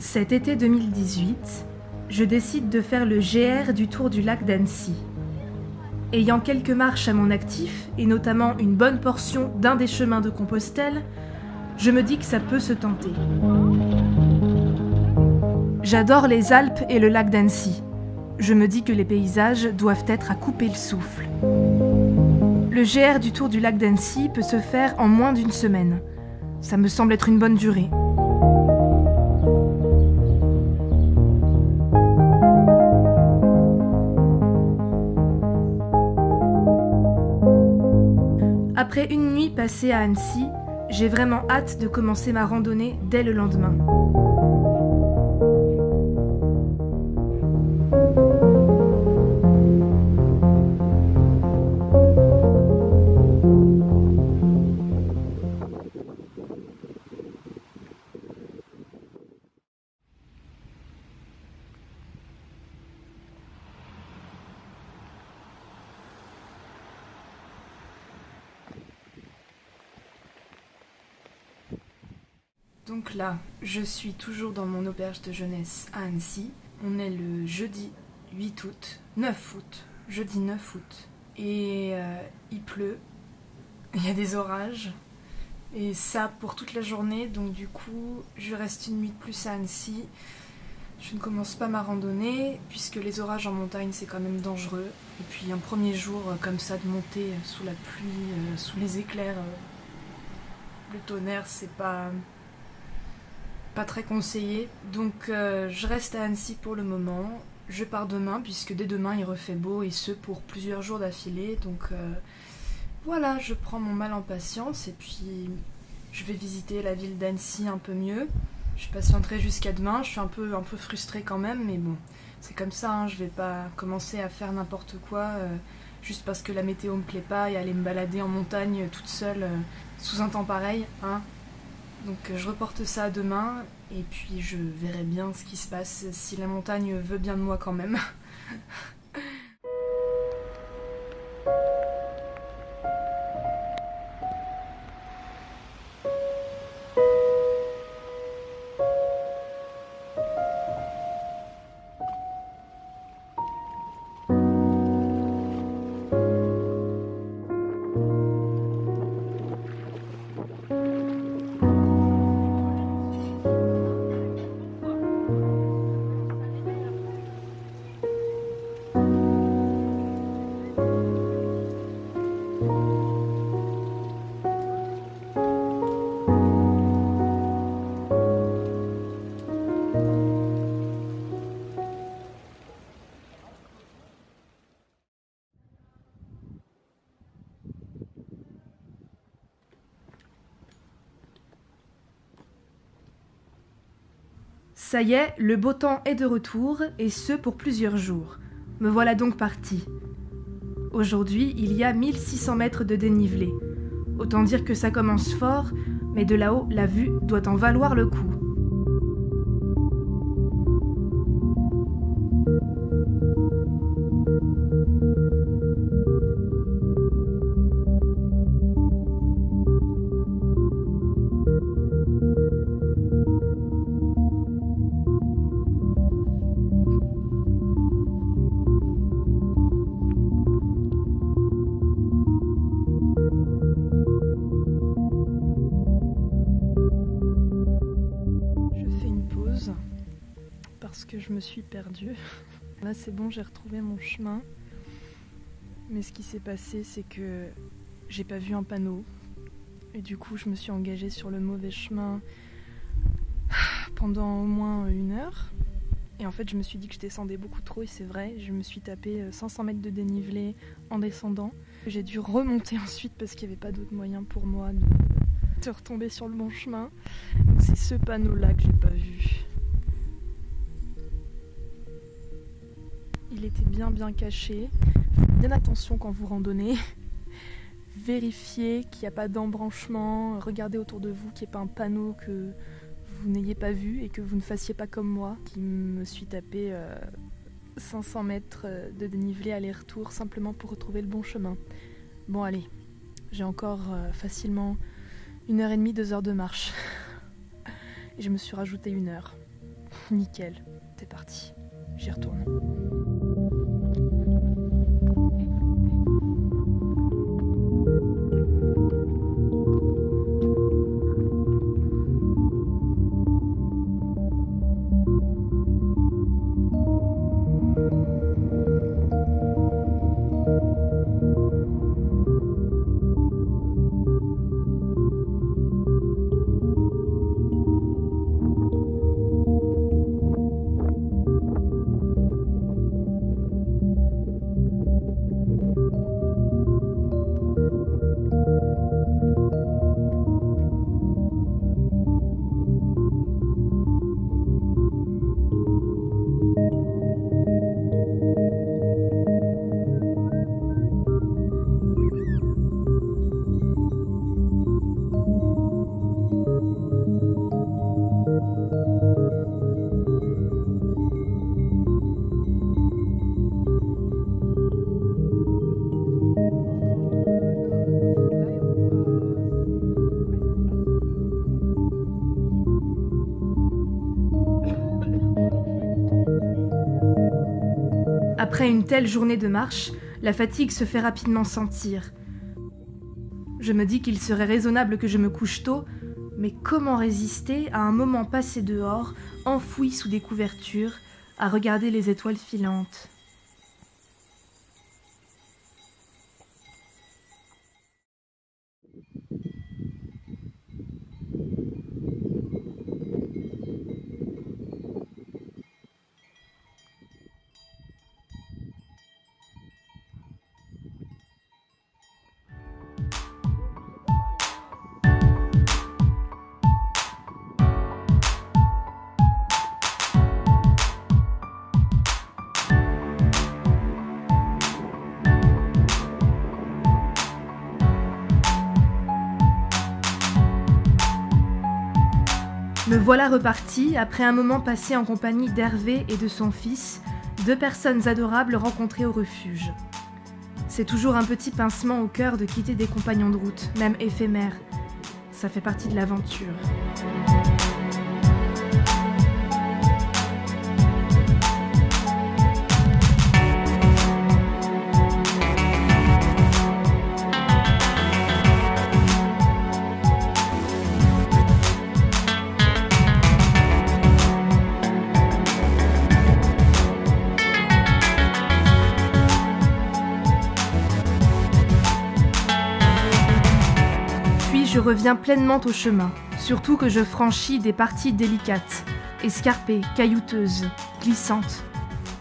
Cet été 2018, je décide de faire le GR du Tour du lac d'Annecy. Ayant quelques marches à mon actif, et notamment une bonne portion d'un des chemins de Compostelle, je me dis que ça peut se tenter. J'adore les Alpes et le lac d'Annecy. Je me dis que les paysages doivent être à couper le souffle. Le GR du Tour du lac d'Annecy peut se faire en moins d'une semaine. Ça me semble être une bonne durée. Après une nuit passée à Annecy, j'ai vraiment hâte de commencer ma randonnée dès le lendemain. Donc là, je suis toujours dans mon auberge de jeunesse à Annecy. On est le jeudi 8 août, 9 août, jeudi 9 août. Et il pleut, il y a des orages, et ça pour toute la journée. Donc du coup, je reste une nuit de plus à Annecy. Je ne commence pas ma randonnée, puisque les orages en montagne c'est quand même dangereux. Et puis un premier jour comme ça de monter sous la pluie, sous les éclairs, le tonnerre, c'est pas très conseillé. Donc je reste à Annecy pour le moment. Je pars demain puisque dès demain il refait beau, et ce pour plusieurs jours d'affilée. Donc voilà, je prends mon mal en patience et puis je vais visiter la ville d'Annecy un peu mieux. Je patienterai jusqu'à demain. Je suis un peu frustrée quand même, mais bon, c'est comme ça, hein. Je vais pas commencer à faire n'importe quoi juste parce que la météo me plaît pas et aller me balader en montagne toute seule sous un temps pareil, hein. Donc je reporte ça à demain, et puis je verrai bien ce qui se passe, si la montagne veut bien de moi quand même. Ça y est, le beau temps est de retour, et ce pour plusieurs jours. Me voilà donc partie. Aujourd'hui, il y a 1600 mètres de dénivelé. Autant dire que ça commence fort, mais de là-haut, la vue doit en valoir le coup. Parce que je me suis perdue. Là c'est bon, j'ai retrouvé mon chemin. Mais ce qui s'est passé, c'est que j'ai pas vu un panneau. Et du coup je me suis engagée sur le mauvais chemin pendant au moins 1 heure. Et en fait je me suis dit que je descendais beaucoup trop, et c'est vrai. Je me suis tapé 500 mètres de dénivelé en descendant. J'ai dû remonter ensuite parce qu'il n'y avait pas d'autre moyen pour moi de retomber sur le bon chemin. Donc c'est ce panneau là que j'ai pas vu. Il était bien caché. Faites bien attention quand vous randonnez. Vérifiez qu'il n'y a pas d'embranchement. Regardez autour de vous qu'il n'y ait pas un panneau que vous n'ayez pas vu, et que vous ne fassiez pas comme moi, qui me suis tapé 500 mètres de dénivelé aller-retour simplement pour retrouver le bon chemin. Bon allez, j'ai encore facilement 1h30, 2 heures de marche. Et je me suis rajouté 1 heure. nickel, c'est parti, j'y retourne. Après une telle journée de marche, la fatigue se fait rapidement sentir. Je me dis qu'il serait raisonnable que je me couche tôt, mais comment résister à un moment passé dehors, enfoui sous des couvertures, à regarder les étoiles filantes ? Me voilà repartie après un moment passé en compagnie d'Hervé et de son fils, 2 personnes adorables rencontrées au refuge. C'est toujours un petit pincement au cœur de quitter des compagnons de route, même éphémères. Ça fait partie de l'aventure. Je reviens pleinement au chemin, surtout que je franchis des parties délicates, escarpées, caillouteuses, glissantes.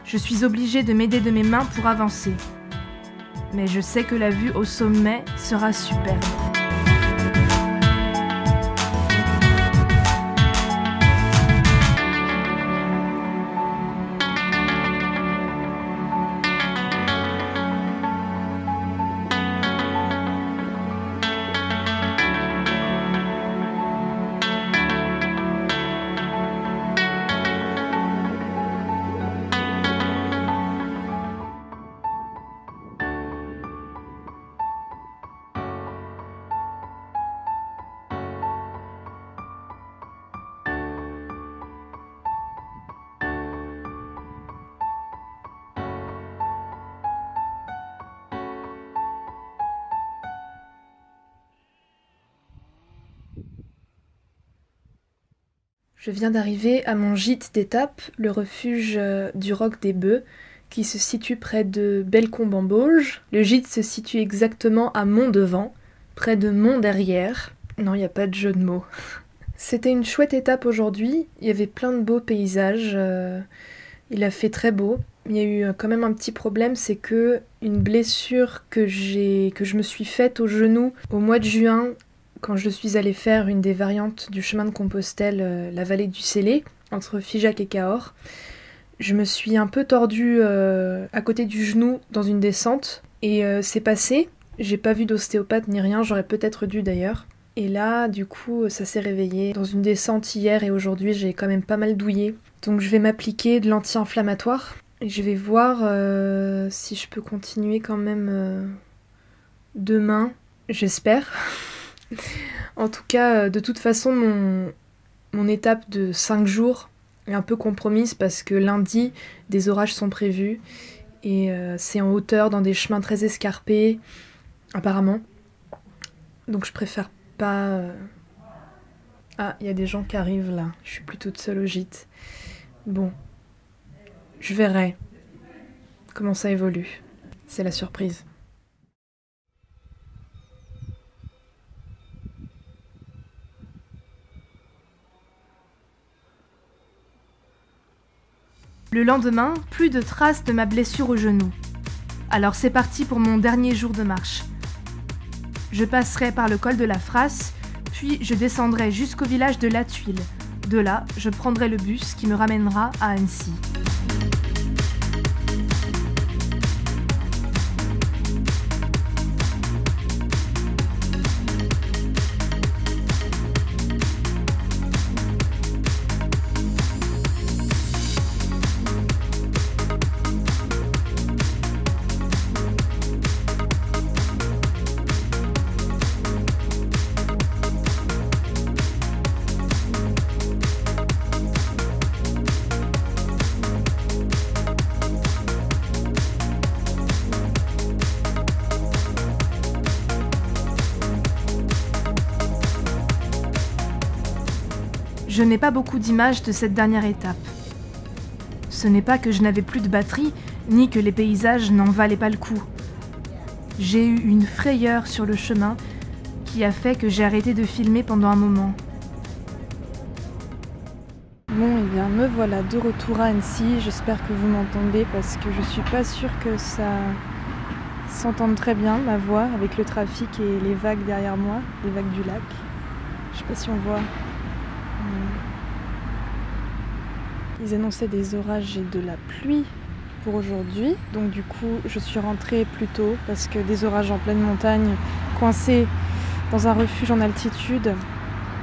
Je suis obligée de m'aider de mes mains pour avancer. Mais je sais que la vue au sommet sera superbe. Je viens d'arriver à mon gîte d'étape, le refuge du Roc des Bœufs, qui se situe près de Bellecombe-en-Bauge. Le gîte se situe exactement à Mont-Devant, près de Mont-Derrière. Non, il n'y a pas de jeu de mots. C'était une chouette étape aujourd'hui, il y avait plein de beaux paysages, il a fait très beau. Il y a eu quand même un petit problème, c'est que une blessure que je me suis faite au genou au mois de juin, quand je suis allée faire une des variantes du chemin de Compostelle, la vallée du Célé, entre Figeac et Cahors, je me suis un peu tordue à côté du genou dans une descente, et c'est passé. J'ai pas vu d'ostéopathe ni rien, j'aurais peut-être dû d'ailleurs. Et là, du coup, ça s'est réveillé. Dans une descente hier et aujourd'hui, j'ai quand même pas mal douillé. Donc je vais m'appliquer de l'anti-inflammatoire. Et je vais voir si je peux continuer quand même demain, j'espère. En tout cas, de toute façon, mon étape de 5 jours un peu compromise parce que lundi, des orages sont prévus et c'est en hauteur dans des chemins très escarpés, apparemment. Donc je préfère pas... Ah, il y a des gens qui arrivent là. Je suis plus toute seule au gîte. Bon, je verrai comment ça évolue. C'est la surprise. Le lendemain, plus de traces de ma blessure au genou. Alors c'est parti pour mon dernier jour de marche. Je passerai par le col de la Frasse, puis je descendrai jusqu'au village de La Tuile. De là, je prendrai le bus qui me ramènera à Annecy. Je n'ai pas beaucoup d'images de cette dernière étape. Ce n'est pas que je n'avais plus de batterie, ni que les paysages n'en valaient pas le coup. J'ai eu une frayeur sur le chemin qui a fait que j'ai arrêté de filmer pendant un moment. Bon, et bien me voilà de retour à Annecy. J'espère que vous m'entendez parce que je suis pas sûre que ça s'entende très bien, ma voix, avec le trafic et les vagues derrière moi, les vagues du lac. Je sais pas si on voit. Ils annonçaient des orages et de la pluie pour aujourd'hui, donc du coup je suis rentrée plus tôt parce que des orages en pleine montagne, coincés dans un refuge en altitude,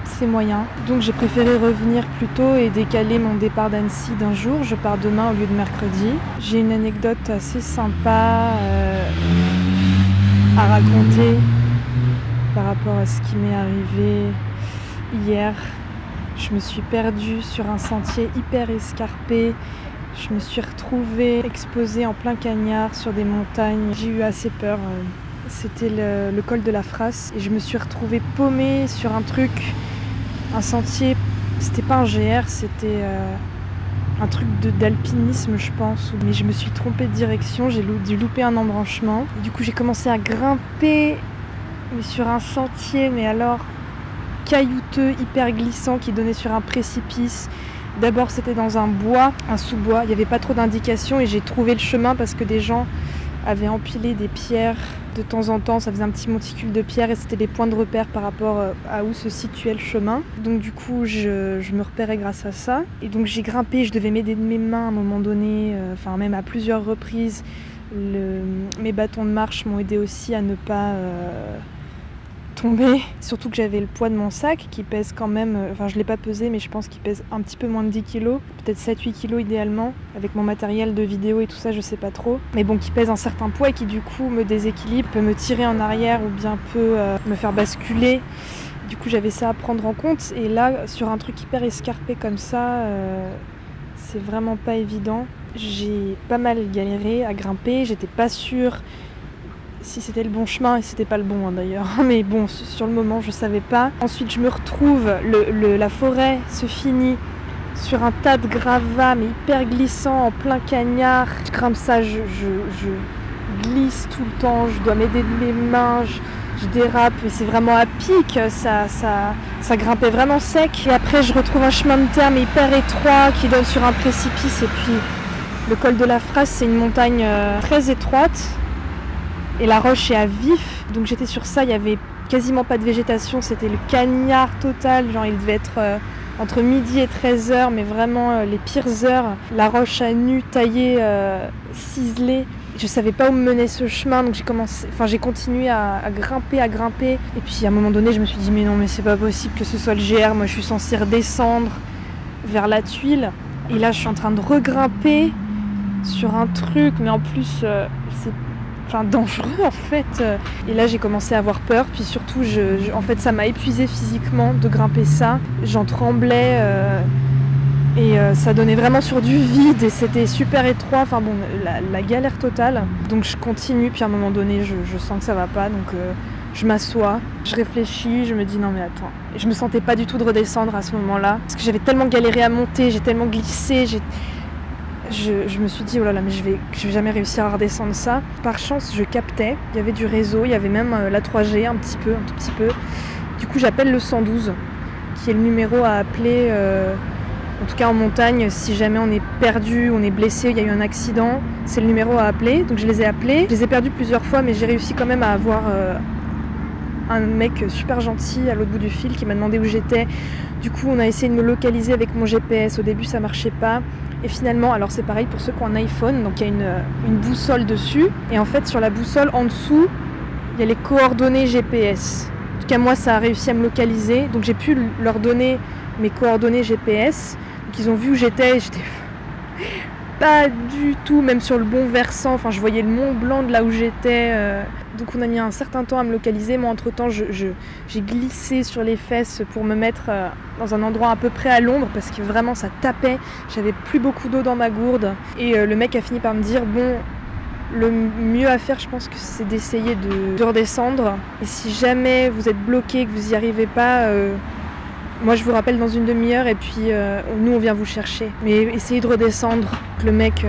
c'est moyen. Donc j'ai préféré revenir plus tôt et décaler mon départ d'Annecy d'un jour. Je pars demain au lieu de mercredi. J'ai une anecdote assez sympa à raconter par rapport à ce qui m'est arrivé hier. Je me suis perdue sur un sentier hyper escarpé. Je me suis retrouvée exposée en plein cagnard sur des montagnes. J'ai eu assez peur. C'était le col de la Frasse. Et je me suis retrouvée paumée sur un truc, un sentier. C'était pas un GR, c'était un truc d'alpinisme, je pense. Mais je me suis trompée de direction. J'ai dû louper un embranchement. Et du coup, j'ai commencé à grimper mais sur un sentier, mais alors... caillouteux, hyper glissant, qui donnait sur un précipice. D'abord c'était dans un bois, un sous-bois, il n'y avait pas trop d'indications et j'ai trouvé le chemin parce que des gens avaient empilé des pierres de temps en temps, ça faisait un petit monticule de pierres et c'était des points de repère par rapport à où se situait le chemin. Donc du coup je me repérais grâce à ça. Et donc j'ai grimpé, je devais m'aider de mes mains à un moment donné, enfin même à plusieurs reprises. Mes bâtons de marche m'ont aidé aussi à ne pas... tomber. Surtout que j'avais le poids de mon sac qui pèse quand même, enfin je l'ai pas pesé mais je pense qu'il pèse un petit peu moins de 10 kg, peut-être 7-8 kg idéalement, avec mon matériel de vidéo et tout ça je sais pas trop, mais bon qui pèse un certain poids et qui du coup me déséquilibre, peut me tirer en arrière ou bien peut me faire basculer. Du coup j'avais ça à prendre en compte et là sur un truc hyper escarpé comme ça, c'est vraiment pas évident. J'ai pas mal galéré à grimper, j'étais pas sûre si c'était le bon chemin et c'était pas le bon d'ailleurs, mais bon sur le moment je savais pas. Ensuite je me retrouve, la forêt se finit sur un tas de gravats mais hyper glissant en plein cagnard. Je grimpe ça, je glisse tout le temps, je dois m'aider de mes mains, je dérape et c'est vraiment à pic, ça grimpait vraiment sec. Et après je retrouve un chemin de terre mais hyper étroit qui donne sur un précipice et puis le col de la Frasse c'est une montagne très étroite. Et la roche est à vif, donc j'étais sur ça, il y avait quasiment pas de végétation, c'était le cagnard total, genre il devait être entre midi et 13h, mais vraiment les pires heures. La roche à nu, taillée, ciselée. Je savais pas où me menait ce chemin, donc j'ai continué à grimper. Et puis à un moment donné, je me suis dit mais non, mais c'est pas possible que ce soit le GR, moi je suis censée redescendre vers La Tuile. Et là je suis en train de regrimper sur un truc, mais en plus c'est dangereux en fait. Et là j'ai commencé à avoir peur, puis surtout en fait ça m'a épuisé physiquement de grimper ça. J'en tremblais Et ça donnait vraiment sur du vide et c'était super étroit, enfin bon, la galère totale. Donc je continue, puis à un moment donné, je sens que ça va pas, donc je m'assois, je réfléchis, je me dis non mais attends. Et je me sentais pas du tout de redescendre à ce moment-là, parce que j'avais tellement galéré à monter, j'ai tellement glissé, je me suis dit oh là là, mais je vais jamais réussir à redescendre ça. Par chance, je captais, il y avait du réseau, il y avait même la 3G un tout petit peu. Du coup, j'appelle le 112, qui est le numéro à appeler, en tout cas en montagne, si jamais on est perdu, on est blessé, il y a eu un accident, c'est le numéro à appeler. Donc je les ai appelés, je les ai perdus plusieurs fois, mais j'ai réussi quand même à avoir un mec super gentil à l'autre bout du fil qui m'a demandé où j'étais. Du coup, on a essayé de me localiser avec mon GPS. Au début, ça marchait pas. Et finalement, alors c'est pareil pour ceux qui ont un iPhone, donc il y a une boussole dessus. Et en fait, sur la boussole, en dessous, il y a les coordonnées GPS. En tout cas, moi, ça a réussi à me localiser. Donc j'ai pu leur donner mes coordonnées GPS. Donc ils ont vu où j'étais. J'étais pas du tout, même sur le bon versant. Enfin, je voyais le Mont Blanc de là où j'étais. Donc on a mis un certain temps à me localiser. Moi, entre-temps, j'ai glissé sur les fesses pour me mettre dans un endroit à peu près à l'ombre parce que vraiment, ça tapait. J'avais plus beaucoup d'eau dans ma gourde. Et le mec a fini par me dire, bon, le mieux à faire, je pense que c'est d'essayer de redescendre. Et si jamais vous êtes bloqué, que vous n'y arrivez pas, moi, je vous rappelle dans une demi-heure et puis nous, on vient vous chercher. Mais essayez de redescendre. Le mec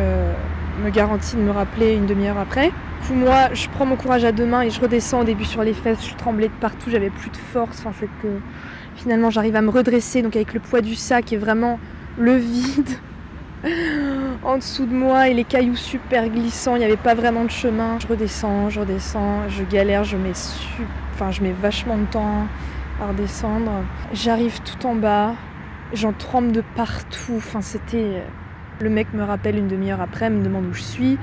me garantit de me rappeler une demi-heure après. Du coup, moi, je prends mon courage à deux mains et je redescends au début sur les fesses. Je tremblais de partout, j'avais plus de force. Enfin, c'est que finalement, j'arrive à me redresser. Donc, avec le poids du sac et vraiment le vide en dessous de moi et les cailloux super glissants, il n'y avait pas vraiment de chemin. Je redescends, je galère, je mets vachement de temps à redescendre. J'arrive tout en bas, j'en tremble de partout. Enfin, c'était... Le mec me rappelle une demi-heure après, me demande où je suis.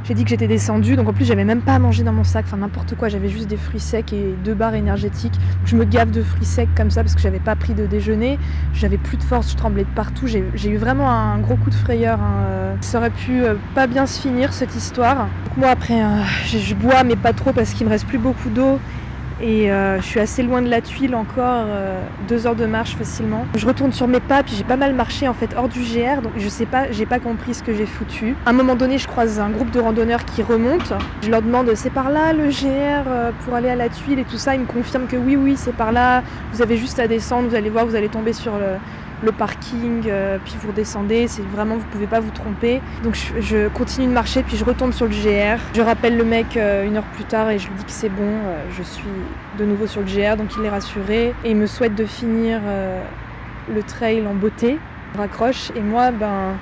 J'ai dit que j'étais descendue, donc en plus j'avais même pas à manger dans mon sac, enfin n'importe quoi, j'avais juste des fruits secs et 2 barres énergétiques. Je me gave de fruits secs comme ça parce que j'avais pas pris de déjeuner, j'avais plus de force, je tremblais de partout, j'ai eu vraiment un gros coup de frayeur. Ça aurait pu pas bien se finir cette histoire. Donc moi après, je bois mais pas trop parce qu'il me reste plus beaucoup d'eau. Et je suis assez loin de la tuile encore, 2 heures de marche facilement. Je retourne sur mes pas, puis j'ai pas mal marché en fait hors du GR, donc je sais pas, j'ai pas compris ce que j'ai foutu. À un moment donné, je croise un groupe de randonneurs qui remontent. Je leur demande c'est par là le GR pour aller à la tuile et tout ça. Ils me confirment que oui c'est par là, vous avez juste à descendre, vous allez voir, vous allez tomber sur le parking, puis vous redescendez, c'est vraiment, vous pouvez pas vous tromper. Donc je continue de marcher, puis je retombe sur le GR. Je rappelle le mec 1 heure plus tard et je lui dis que c'est bon, je suis de nouveau sur le GR, donc il est rassuré. Et il me souhaite de finir le trail en beauté. Je raccroche et moi,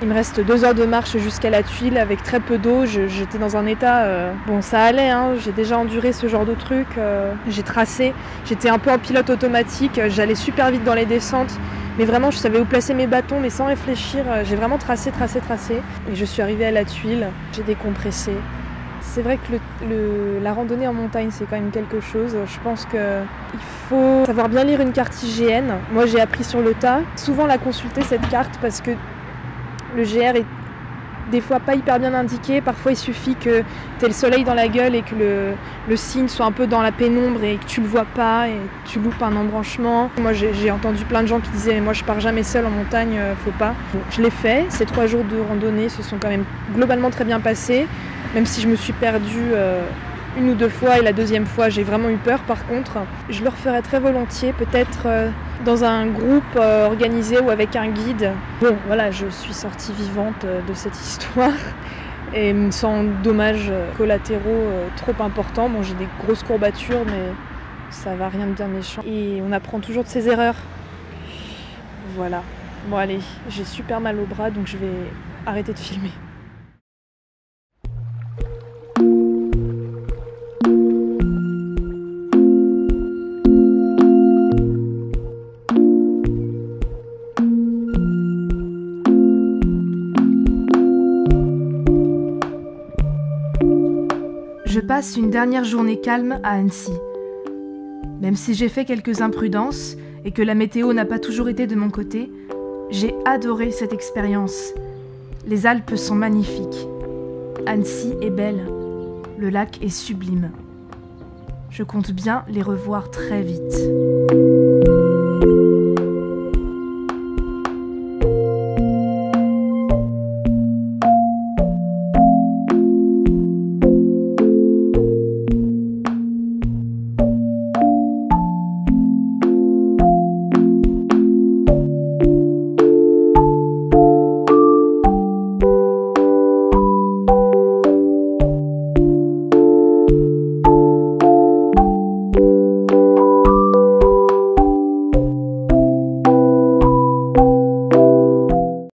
il me reste 2 heures de marche jusqu'à la tuile avec très peu d'eau. J'étais dans un état... Bon, ça allait, hein, j'ai déjà enduré ce genre de truc. J'ai tracé, j'étais un peu en pilote automatique, j'allais super vite dans les descentes. Mais vraiment, je savais où placer mes bâtons, mais sans réfléchir. J'ai vraiment tracé. Et je suis arrivée à la tuile, j'ai décompressé. C'est vrai que la randonnée en montagne, c'est quand même quelque chose. Je pense qu'il faut savoir bien lire une carte IGN. Moi, j'ai appris sur le tas. Souvent la consulter, cette carte, parce que le GR est des fois pas hyper bien indiqué. Parfois, il suffit que tu aies le soleil dans la gueule et que le signe soit un peu dans la pénombre et que tu le vois pas et tu loupes un embranchement. Moi, j'ai entendu plein de gens qui disaient « moi, je pars jamais seule en montagne, faut pas ». Bon, je l'ai fait. Ces 3 jours de randonnée se sont quand même globalement très bien passés, même si je me suis perdue 1 ou 2 fois et la 2e fois, j'ai vraiment eu peur. Par contre, je le referais très volontiers, peut-être dans un groupe organisé ou avec un guide. Bon, voilà, je suis sortie vivante de cette histoire et sans dommages collatéraux trop importants. Bon, j'ai des grosses courbatures, mais ça va, rien de bien méchant. Et on apprend toujours de ses erreurs. Voilà. Bon, allez, j'ai super mal au bras, donc je vais arrêter de filmer. Je passe une dernière journée calme à Annecy. Même si j'ai fait quelques imprudences et que la météo n'a pas toujours été de mon côté, j'ai adoré cette expérience. Les Alpes sont magnifiques. Annecy est belle. Le lac est sublime. Je compte bien les revoir très vite.